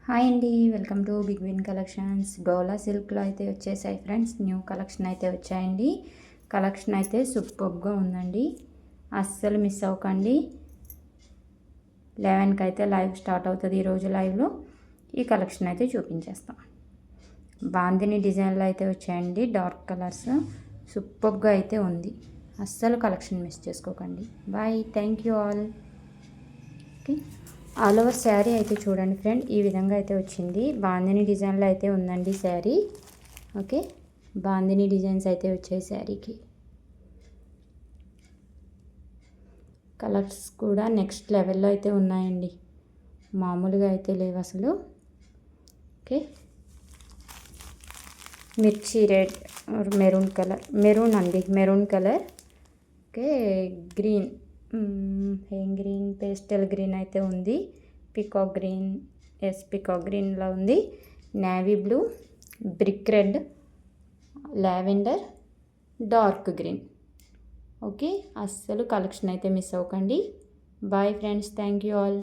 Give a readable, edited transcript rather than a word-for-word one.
Hi అండి, welcome to big win collections. డోలా సిల్క్లో అయితే వచ్చేసాయి ఫ్రెండ్స్. న్యూ కలెక్షన్ అయితే వచ్చాయండి. కలెక్షన్ అయితే సూపర్గా ఉందండి, అస్సలు మిస్ అవ్వకండి. 11కి అయితే లైవ్ స్టార్ట్ అవుతుంది. ఈరోజు లైవ్లో ఈ కలెక్షన్ అయితే చూపించేస్తాం. బాందిని డిజైన్లో అయితే వచ్చాయండి, డార్క్ కలర్స్. సూపర్గా అయితే ఉంది, అస్సలు కలెక్షన్ మిస్ చేసుకోకండి. Bye, thank you all. Okay, all over sari అయితే చూడండి ఫ్రెండ్, ఈ విధంగా అయితే వచ్చింది. బాందిని డిజైన్లో అయితే ఉందండి శారీ. ఓకే, బాందిని డిజైన్స్ అయితే వచ్చాయి శారీకి. కలర్స్ కూడా నెక్స్ట్ లెవెల్లో అయితే ఉన్నాయండి, మామూలుగా అయితే లేవు అసలు. Okay, mirchi red, maroon colour, maroon అండి, మెరూన్ కలర్. ఓకే, గ్రీన్, ఏం గ్రీన్, పేస్టల్ గ్రీన్ అయితే ఉంది. పికాక్ గ్రీన్, పికాక్ గ్రీన్లో ఉంది. Navy blue, brick red, lavender, dark green. Okay, అస్సలు కలెక్షన్ అయితే మిస్ అవ్వకండి. Bye friends, thank you all.